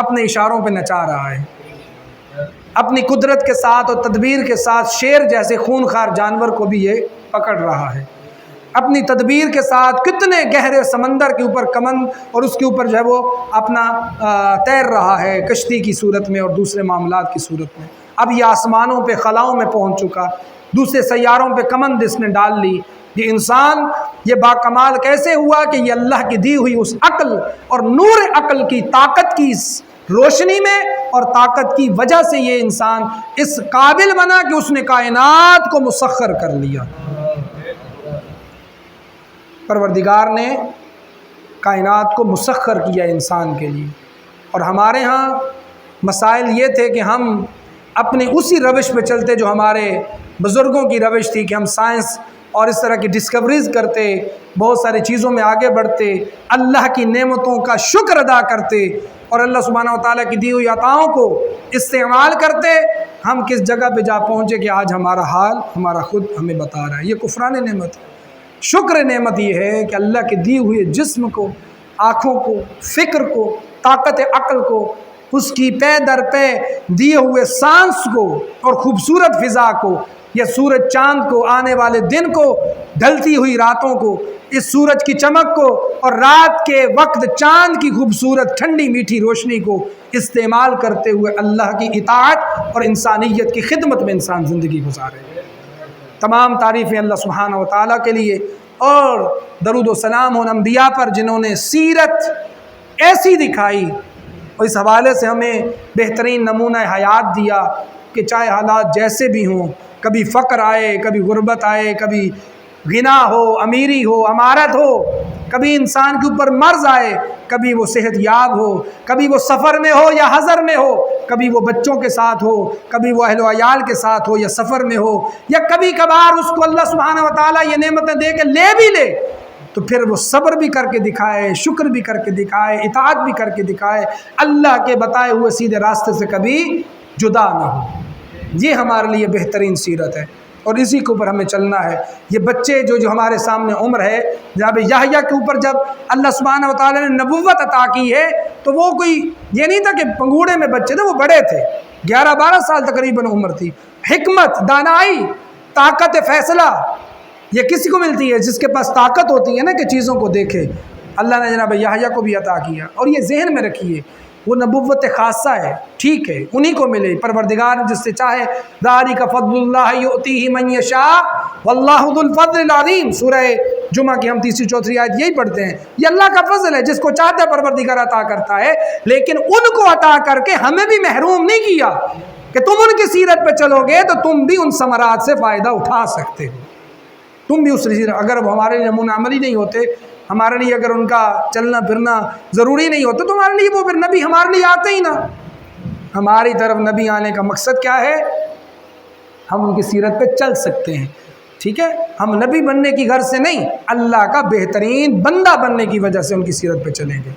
اپنے اشاروں پہ نچا رہا ہے، اپنی قدرت کے ساتھ اور تدبیر کے ساتھ شیر جیسے خونخوار جانور کو بھی یہ پکڑ رہا ہے، اپنی تدبیر کے ساتھ کتنے گہرے سمندر کے اوپر کمند اور اس کے اوپر جو ہے وہ اپنا تیر رہا ہے کشتی کی صورت میں اور دوسرے معاملات کی صورت میں۔ اب یہ آسمانوں پہ خلاؤں میں پہنچ چکا، دوسرے سیاروں پہ کمند اس نے ڈال لی۔ یہ انسان یہ باکمال کیسے ہوا کہ یہ اللہ کی دی ہوئی اس عقل اور نور عقل کی طاقت کی روشنی میں اور طاقت کی وجہ سے یہ انسان اس قابل بنا کہ اس نے کائنات کو مسخر کر لیا۔ پروردگار نے کائنات کو مسخر کیا انسان کے لیے، اور ہمارے ہاں مسائل یہ تھے کہ ہم اپنی اسی روش پہ چلتے جو ہمارے بزرگوں کی روش تھی کہ ہم سائنس اور اس طرح کی ڈسکوریز کرتے، بہت ساری چیزوں میں آگے بڑھتے، اللہ کی نعمتوں کا شکر ادا کرتے اور اللہ سبحانہ و تعالیٰ کی دی ہوئی عطاؤں کو استعمال کرتے۔ ہم کس جگہ پہ جا پہنچے کہ آج ہمارا حال ہمارا خود ہمیں بتا رہا ہے۔ یہ کفران نعمت ہے۔ شکر نعمت یہ ہے کہ اللہ کے دیے ہوئے جسم کو، آنکھوں کو، فکر کو، طاقت عقل کو، اس کی پے در پے دیے ہوئے سانس کو اور خوبصورت فضا کو، یا سورج چاند کو، آنے والے دن کو، ڈھلتی ہوئی راتوں کو، اس سورج کی چمک کو اور رات کے وقت چاند کی خوبصورت ٹھنڈی میٹھی روشنی کو استعمال کرتے ہوئے اللہ کی اطاعت اور انسانیت کی خدمت میں انسان زندگی گزارے۔ تمام تعریفیں اللہ سبحانہ و تعالیٰ کے لیے، اور درود و سلام ان انبیاء پر جنہوں نے سیرت ایسی دکھائی اور اس حوالے سے ہمیں بہترین نمونہ حیات دیا کہ چاہے حالات جیسے بھی ہوں، کبھی فقر آئے، کبھی غربت آئے، کبھی غنا ہو، امیری ہو، امارت ہو، کبھی انسان کے اوپر مرض آئے، کبھی وہ صحت یاب ہو، کبھی وہ سفر میں ہو یا حضر میں ہو، کبھی وہ بچوں کے ساتھ ہو، کبھی وہ اہل و عیال کے ساتھ ہو یا سفر میں ہو، یا کبھی کبھار اس کو اللہ سبحانہ و تعالیٰ یہ نعمتیں دے کے لے بھی لے تو پھر وہ صبر بھی کر کے دکھائے، شکر بھی کر کے دکھائے، اطاعت بھی کر کے دکھائے، اللہ کے بتائے ہوئے سیدھے راستے سے کبھی جدا نہ ہو۔ یہ ہمارے لیے بہترین سیرت ہے۔ اور اسی کے اوپر ہمیں چلنا ہے۔ یہ بچے جو ہمارے سامنے عمر ہے، جناب یحییٰ کے اوپر جب اللہ سبحانہ و تعالیٰ نے نبوت عطا کی ہے تو وہ کوئی یہ نہیں تھا کہ پنگوڑے میں بچے تھے، وہ بڑے تھے، 11-12 سال تقریباً عمر تھی۔ حکمت، دانائی، طاقت فیصلہ یہ کسی کو ملتی ہے؟ جس کے پاس طاقت ہوتی ہے نا کہ چیزوں کو دیکھے۔ اللہ نے جناب یحییٰ کو بھی عطا کیا، اور یہ ذہن میں رکھیے وہ نبوت خاصہ ہے، ٹھیک ہے، انہی کو ملے، پروردگار جس سے چاہے، ذالک فضل اللہ یؤتیہ من یشاء واللہ ذو الفضل العظیم۔ سورہ جمعہ کی ہم 3-4 آیت یہی پڑھتے ہیں، یہ اللہ کا فضل ہے، جس کو چاہتا ہے پروردگار عطا کرتا ہے، لیکن ان کو عطا کر کے ہمیں بھی محروم نہیں کیا کہ تم ان کی سیرت پہ چلو گے تو تم بھی ان ثمرات سے فائدہ اٹھا سکتے ہو، تم بھی اس سیرت، اگر وہ ہمارے نمونہ عملی نہیں ہوتے، ہمارے لیے اگر ان کا چلنا پھرنا ضروری نہیں ہوتا تو ہمارے لیے وہ پھر نبی ہمارے لیے آتے ہی نہ۔ ہماری طرف نبی آنے کا مقصد کیا ہے؟ ہم ان کی سیرت پہ چل سکتے ہیں، ٹھیک ہے، ہم نبی بننے کی غرض سے نہیں، اللہ کا بہترین بندہ بننے کی وجہ سے ان کی سیرت پہ چلیں گے۔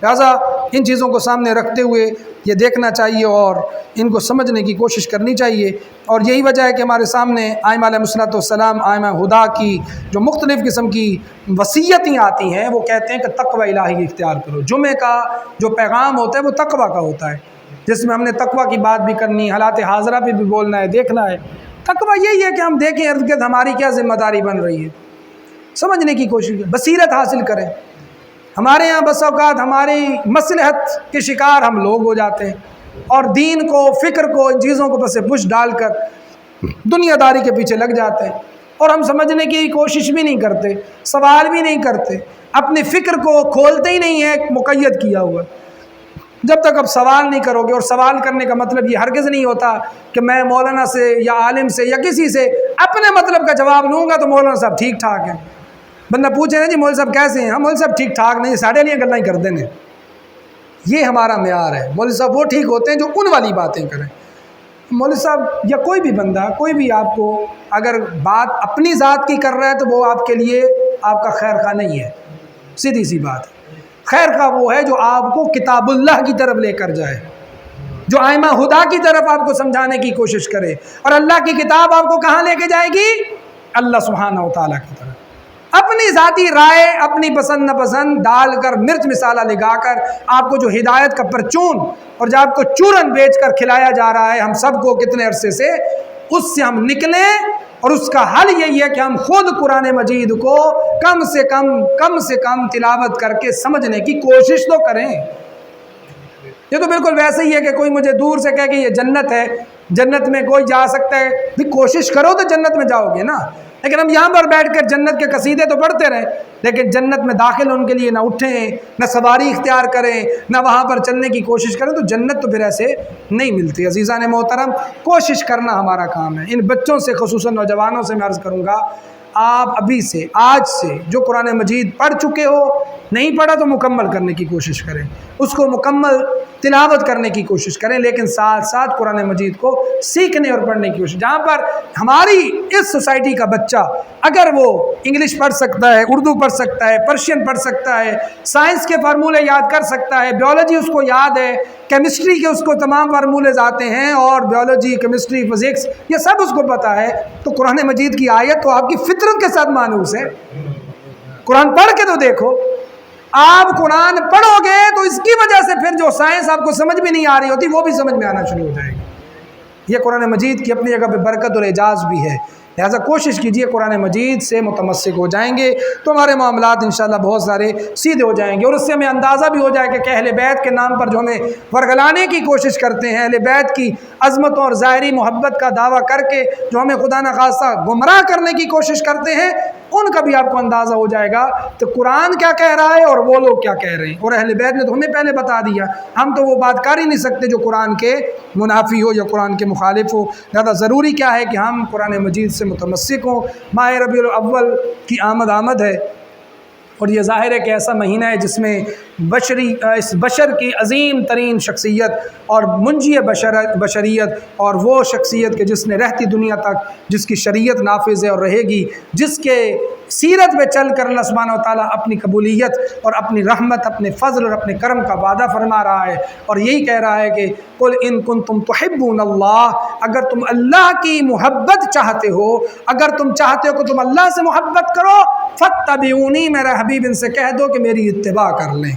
لہٰذا ان چیزوں کو سامنے رکھتے ہوئے یہ دیکھنا چاہیے اور ان کو سمجھنے کی کوشش کرنی چاہیے، اور یہی وجہ ہے کہ ہمارے سامنے ائمہ علیہ الصلوۃ والسلام، ائمہ ہدا کی جو مختلف قسم کی وصیتیں آتی ہیں، وہ کہتے ہیں کہ تقوی الہی اختیار کرو۔ جمعہ کا جو پیغام ہوتا ہے وہ تقوی کا ہوتا ہے، جس میں ہم نے تقوی کی بات بھی کرنی، حالات حاضرہ پہ بھی بولنا ہے، دیکھنا ہے۔ تقوی یہی ہے کہ ہم دیکھیں ارد گرد ہماری کیا ذمہ داری بن رہی ہے، سمجھنے کی کوشش کریں، بصیرت حاصل کریں۔ ہمارے یہاں بس اوقات ہماری مصلحت کے شکار ہم لوگ ہو جاتے ہیں، اور دین کو، فکر کو، ان چیزوں کو پس پش ڈال کر دنیا داری کے پیچھے لگ جاتے ہیں، اور ہم سمجھنے کی کوشش بھی نہیں کرتے، سوال بھی نہیں کرتے، اپنی فکر کو کھولتے ہی نہیں ہے، مقید کیا ہوا۔ جب تک اب سوال نہیں کرو گے، اور سوال کرنے کا مطلب یہ ہرگز نہیں ہوتا کہ میں مولانا سے یا عالم سے یا کسی سے اپنے مطلب کا جواب لوں گا تو مولانا صاحب ٹھیک ٹھاک ہیں۔ بندہ پوچھے نا جی مولوی صاحب کیسے ہیں؟ ہم مولوی صاحب ٹھیک ٹھاک نہیں، ساڑھے نہیں گلیں کر دینے، یہ ہمارا معیار ہے۔ مولوی صاحب وہ ٹھیک ہوتے ہیں جو ان والی باتیں کریں۔ مولوی صاحب یا کوئی بھی بندہ، کوئی بھی آپ کو اگر بات اپنی ذات کی کر رہا ہے تو وہ آپ کے لیے آپ کا خیر خواہ نہیں ہے، سیدھی سی بات ہے۔ خیر خواہ وہ ہے جو آپ کو کتاب اللہ کی طرف لے کر جائے، جو ائمہ ہدا کی طرف آپ کو سمجھانے کی کوشش کرے، اور اللہ کی کتاب آپ کو کہاں لے کے جائے گی؟ اللہ سبحانہ و تعالیٰ کی طرف۔ اپنی ذاتی رائے، اپنی پسند ناپسند ڈال کر، مرچ مسالہ لگا کر آپ کو جو ہدایت کا پرچون اور جو آپ کو چورن بیچ کر کھلایا جا رہا ہے ہم سب کو کتنے عرصے سے، اس سے ہم نکلیں، اور اس کا حل یہی ہے کہ ہم خود قرآن مجید کو کم سے کم تلاوت کر کے سمجھنے کی کوشش تو کریں۔ یہ تو بالکل ویسے ہی ہے کہ کوئی مجھے دور سے کہے کہ یہ جنت ہے، جنت میں کوئی جا سکتا ہے، بھی کوشش کرو تو جنت میں جاؤ گے نا۔ لیکن ہم یہاں پر بیٹھ کر جنت کے قصیدے تو پڑھتے رہیں، لیکن جنت میں داخل ہونے کے لیے نہ اٹھیں، نہ سواری اختیار کریں، نہ وہاں پر چلنے کی کوشش کریں، تو جنت تو پھر ایسے نہیں ملتی۔ عزیزان محترم، کوشش کرنا ہمارا کام ہے۔ ان بچوں سے، خصوصاً نوجوانوں سے میں عرض کروں گا، آپ ابھی سے، آج سے جو قرآن مجید پڑھ چکے ہو، نہیں پڑھا تو مکمل کرنے کی کوشش کریں، اس کو مکمل تلاوت کرنے کی کوشش کریں، لیکن ساتھ ساتھ قرآن مجید کو سیکھنے اور پڑھنے کی کوشش۔ جہاں پر ہماری اس سوسائٹی کا بچہ اگر وہ انگلش پڑھ سکتا ہے، اردو پڑھ سکتا ہے، پرشین پڑھ سکتا ہے، سائنس کے فارمولے یاد کر سکتا ہے، بیولوجی اس کو یاد ہے، کیمسٹری کے اس کو تمام فارمولے آتے ہیں، اور بیولوجی، کیمسٹری، فزکس یہ سب اس کو پتہ ہے، تو قرآن مجید کی آیت تو آپ کی فطرت کے ساتھ مانوس ہے۔ قرآن پڑھ کے تو دیکھو، آپ قرآن پڑھو گے تو اس کی وجہ سے پھر جو سائنس آپ کو سمجھ بھی نہیں آ رہی ہوتی وہ بھی سمجھ میں آنا شروع ہو جائے گی۔ یہ قرآن مجید کی اپنی جگہ پہ برکت اور اعجاز بھی ہے، لہٰذا کوشش کیجئے قرآن مجید سے متمسک ہو جائیں گے تو ہمارے معاملات انشاءاللہ بہت سارے سیدھے ہو جائیں گے، اور اس سے ہمیں اندازہ بھی ہو جائے کہ اہل بیت کے نام پر جو ہمیں ورگلانے کی کوشش کرتے ہیں، اہل بیت کی عظمتوں اور ظاہری محبت کا دعویٰ کر کے جو ہمیں خدا نخواستہ گمراہ کرنے کی کوشش کرتے ہیں، ان کا بھی آپ کو اندازہ ہو جائے گا تو قرآن کیا کہہ رہا ہے اور وہ لوگ کیا کہہ رہے ہیں۔ اور اہل بیت نے تو ہمیں پہلے بتا دیا، ہم تو وہ بات کر ہی نہیں سکتے جو قرآن کے منافی ہو یا قرآن کے مخالف ہو۔ لہذا ضروری کیا ہے کہ ہم قرآن مجید سے متمسک ہوں۔ ماہ ربیع الاول کی آمد ہے، اور یہ ظاہر ہے کہ ایسا مہینہ ہے جس میں اس بشر کی عظیم ترین شخصیت اور منجی بشریت، اور وہ شخصیت کہ جس نے رہتی دنیا تک جس کی شریعت نافذ ہے اور رہے گی، جس کے سیرت پہ چل کر اللہ سبحانہ و تعالیٰ اپنی قبولیت اور اپنی رحمت، اپنے فضل اور اپنے کرم کا وعدہ فرما رہا ہے، اور یہی کہہ رہا ہے کہ قل ان کنتم تحبون اللہ، اگر تم اللہ کی محبت چاہتے ہو، اگر تم چاہتے ہو کہ تم اللہ سے محبت کرو، فاتبعونی، میرا حبیب ان سے کہہ دو کہ میری اتباع کر لیں۔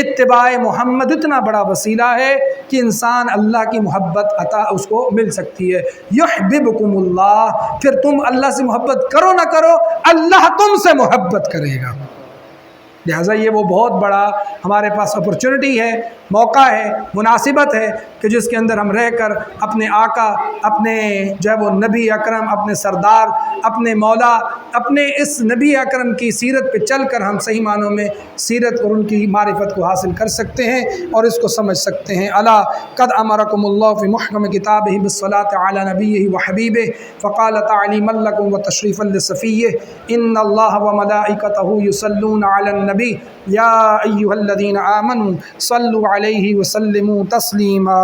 اتباع محمد اتنا بڑا وسیلہ ہے کہ انسان اللہ کی محبت عطا اس کو مل سکتی ہے۔ یحببکم اللہ، پھر تم اللہ سے محبت کرو نہ کرو، اللہ تم سے محبت کرے گا۔ لہٰذا یہ وہ بہت بڑا ہمارے پاس اپرچونٹی ہے، موقع ہے، مناسبت ہے کہ جس کے اندر ہم رہ کر اپنے آقا، اپنے جو ہے وہ نبی اکرم، اپنے سردار، اپنے مولا، اپنے اس نبی اکرم کی سیرت پہ چل کر ہم صحیح معنوں میں سیرت اور ان کی معرفت کو حاصل کر سکتے ہیں اور اس کو سمجھ سکتے ہیں۔ الا قد امرکم اللہ فی محکم کتابہ بالصلاۃ علی نبیہ وحبیبہ فقال تعلیما لکم وتشریفا لصفیہ ان اللہ وملائکتہ یصلون علی النبی یا ایھا الذین آمنوا صلوا علیہ وسلموا تسلیما۔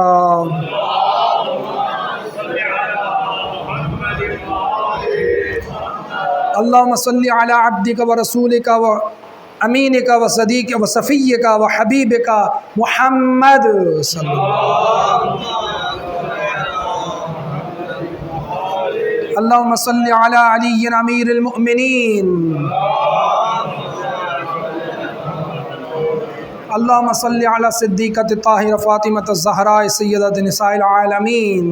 اللہم صلی علی عبدک ورسولک وامینک وصدیقک وصفیک وحبیبک محمد صلی اللہ علیہ وسلم۔ اللہم صلی علی علی امیر المؤمنین۔ اللہم صلی علی صدیقۃ الطاہرہ فاطمۃ الزہراء سیدۃ نساء العالمین۔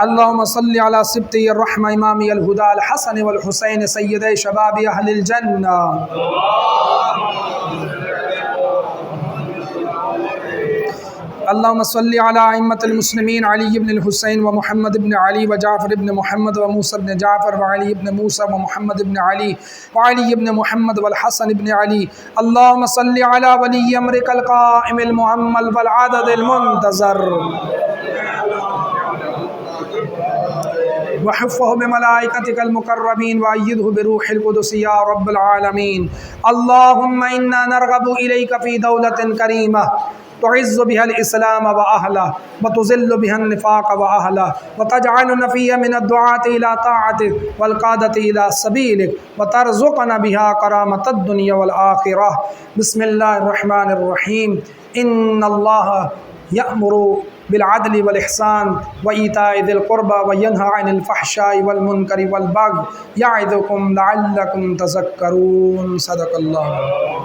اللہم صلی علی سبطی الرحمہ امامی الہدی الحسن والحسین سیدی شباب اہل الجنہ۔ اللہم صلی علی ائمۃ المسلمین علی بن الحسین و محمد بن علی و جعفر بن محمد و موسیٰ بن جعفر و علی بن موسیٰ و محمد بن علی و علی بن محمد والحسن بن علی۔ اللہم صلی علی ولی امرک القائم المؤمل والعدد المنتظر وحفه بملائکتک المقربین وأیدہ بروح القدس یا رب العالمین۔ اللہم انا نرغب الیک فی دولۃ کریمہ تعز بها الإسلام وأهله وتذل بها النفاق وأهله وتجعلنا فيها من الدعاة إلى طاعتك والقادة إلى سبيلك وترزقنا بها كرامة الدنيا والآخرة۔ بسم الله الرحمن الرحيم۔ إن الله يأمر بالعدل والإحسان وإيتاء ذي القربى وينهى عن الفحشاء والمنكر والبغي يعظكم لعلكم تذكرون۔ صدق الله۔